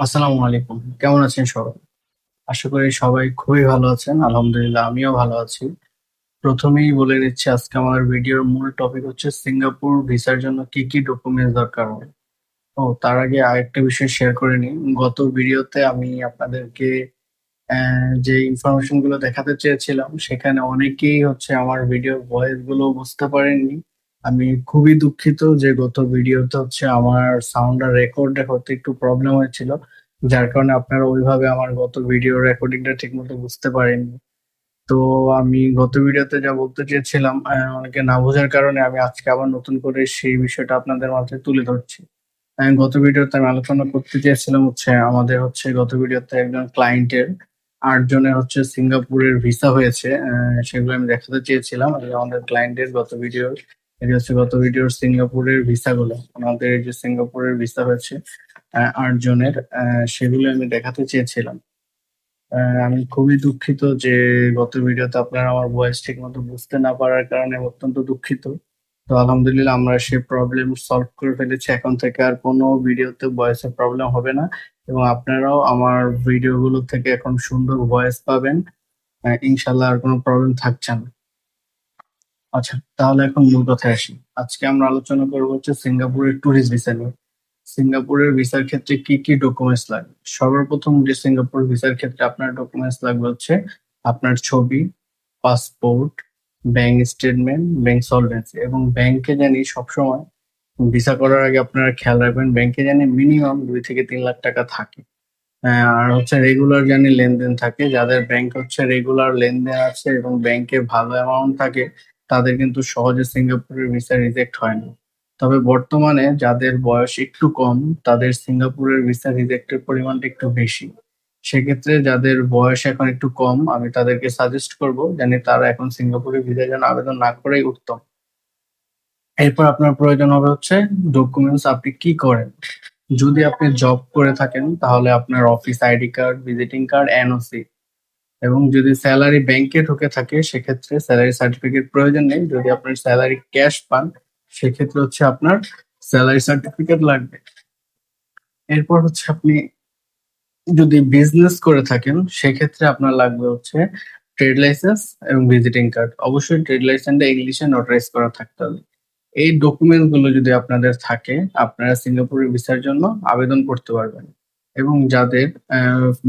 আসসালামু আলাইকুম। কেমন আছেন সবাই? আশা করি সবাই খুবই ভালো আছেন। আলহামদুলিল্লাহ আমিও ভালো আছি। প্রথমেই বলে নিচ্ছি আজকে আমার ভিডিওর মূল টপিক হচ্ছে সিঙ্গাপুর ভিসার জন্য কি, কি ডকুমেন্টস দরকার হয়। তার আগে আরেকটা বিষয় শেয়ার করে নিই। গত ভিডিওতে আমি আপনাদেরকে যে ইনফরমেশন গুলো দেখাতে চেয়েছিলাম সেখানে অনেকেই হচ্ছে আমার ভিডিওর ভয়েস গুলো বুঝতে পারেননি। আমি খুবই দুঃখিত যে গত ভিডিওতে হচ্ছে আমার সাউন্ডটা রেকর্ড হতে একটু প্রবলেম হয়েছিল, যার কারণে আপনারা ওইভাবে আমার গত ভিডিও রেকর্ডিংটা ঠিক মতো বুঝতে পারেননি। তো আমি গত ভিডিওতে যা বলতে চেয়েছিলাম অনেকে না বোঝার কারণে আমি আজকে আবার নতুন করে সেই বিষয়টা আপনাদের মাঝে তুলে ধরছি। গত ভিডিওতে আমি আলোচনা করতে চেয়েছিলাম হচ্ছে আমাদের হচ্ছে গত ভিডিওতে একজন ক্লায়েন্টের ৮ জনের হচ্ছে সিঙ্গাপুরের ভিসা হয়েছে। সেগুলো আমি দেখাতে চেয়েছিলাম। এই যে আমাদের ক্লায়েন্টের গত ভিডিও, এটি হচ্ছে গত ভিডিওর সিঙ্গাপুরের ভিসাগুলো। আমাদের এই যে সিঙ্গাপুরের ভিসা হয়েছে ৮ জনের, সেগুলো আমি দেখাতে চেয়েছিলাম। আমি খুবই দুঃখিত যে গত ভিডিওতে আপনারা আমার ভয়েস ঠিক মতো বুঝতে না পারার কারণে অত্যন্ত দুঃখিত। তো আলহামদুলিল্লাহ আমরা সেই প্রবলেম সলভ করে ফেলেছি। এখন থেকে আর কোনো ভিডিওতে ভয়েসের প্রবলেম হবে না এবং আপনারাও আমার ভিডিওগুলো থেকে এখন সুন্দর ভয়েস পাবেন। ইনশাল্লাহ আর কোনো প্রবলেম থাকছে না। আচ্ছা, তাহলে এখন মূল কথায় আসি। আজকে আমরা আলোচনা করবো হচ্ছে সিঙ্গাপুরের ট্যুরিস্ট ভিসা নিয়ে। সিঙ্গাপুরের ভিসার ক্ষেত্রে কি কি ডকুমেন্টস লাগবে। সর্বপ্রথম যে সিঙ্গাপুর ভিসার ক্ষেত্রে আপনার ডকুমেন্টস লাগবে হচ্ছে আপনার ছবি, passport, bank statement, bank solvency এবং ব্যাংকে জানি সবসময় ভিসা করার আগে আপনারা খেয়াল রাখবেন ব্যাংকে জানি মিনিমাম 2 থেকে 3 লাখ টাকা থাকে। আর হচ্ছে রেগুলার জানি লেনদেন থাকে। যাদের ব্যাংক হচ্ছে রেগুলার লেনদেন আছে এবং ব্যাংকে ভালো অ্যামাউন্ট থাকে, তাদের কিন্তু সহজে সিঙ্গাপুরের ভিসা রিজেক্ট হয় না। তবে বর্তমানে যাদের বয়স একটু কম, তাদের সিঙ্গাপুরের ভিসা রিজেক্টের পরিমাণটা একটু বেশি। সেক্ষেত্রে যাদের বয়স এখন একটু কম, আমি তাদেরকে সাজেস্ট করব জানি তারা এখন সিঙ্গাপুরের ভিসার জন্য আবেদন না করাই উত্তম। এরপর আপনার প্রয়োজন হবে হচ্ছে ডকুমেন্টস আপনি কি করেন। যদি আপনি জব করে থাকেন তাহলে আপনার office ID card, visiting card, NOC এবং যদি স্যালারি ব্যাংকে ঢুকে থাকে সেক্ষেত্রে স্যালারি সার্টিফিকেট প্রয়োজন নেই। যদি আপনার স্যালারি ক্যাশ পান সেক্ষেত্রে হচ্ছে আপনার স্যালারি সার্টিফিকেট লাগবে। এরপর হচ্ছে আপনি যদি বিজনেস করে থাকেন সেক্ষেত্রে আপনার লাগবে হচ্ছে ট্রেড লাইসেন্স এবং ভিজিটিং কার্ড। অবশ্যই ট্রেড লাইসেন্সটা ইংলিশে নোটারাইজ করা থাকতে হবে। এই ডকুমেন্ট গুলো যদি আপনাদের থাকে, আপনারা সিঙ্গাপুরের ভিসার জন্য আবেদন করতে পারবেন। এবং যাদের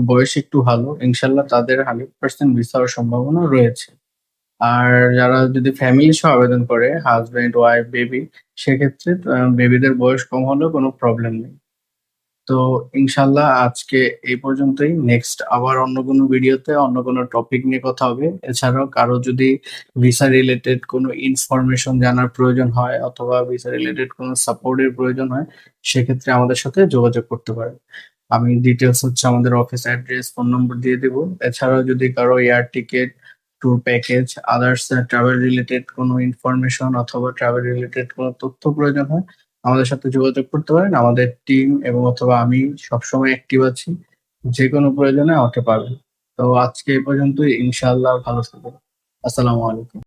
বয়স একটু ভালো, ইনশাল্লাহ তাদের 100% ভিসা হওয়ার সম্ভাবনা রয়েছে। আর যারা যদি ফ্যামিলি সহ আবেদন করে, হাজবেন্ড, ওয়াইফ, বেবি, সেক্ষেত্রে বেবিদের বয়স কম হলেও কোনো প্রবলেম নেই। তো ইনশাল্লাহ আজকে এই পর্যন্তই। নেক্সট আবার অন্য কোনো ভিডিওতে অন্য কোনো টপিক নিয়ে কথা হবে। এছাড়াও কারো যদি ভিসা রিলেটেড কোনো ইনফরমেশন জানার প্রয়োজন হয় অথবা ভিসা রিলেটেড কোনো সাপোর্টের প্রয়োজন হয়, সেক্ষেত্রে আমাদের সাথে যোগাযোগ করতে পারেন। আমি ডিটেলস হচ্ছে আমাদের অফিস অ্যাড্রেস, ফোন নম্বর দিয়ে দেবো। এছাড়াও যদি কারো air ticket, tour package, others travel related কোনো ইনফরমেশন অথবা ট্রাভেল রিলেটেড কোনো তথ্য প্রয়োজন হয়, আমাদের সাথে যোগাযোগ করতে পারেন। আমাদের টিম এবং অথবা আমি সবসময় অ্যাক্টিভ আছি। যে কোনো প্রয়োজনে আমাকে পাবেন। তো আজকে এই পর্যন্তই। ইনশাআল্লাহ ভালো থাকবেন। আসসালামু আলাইকুম।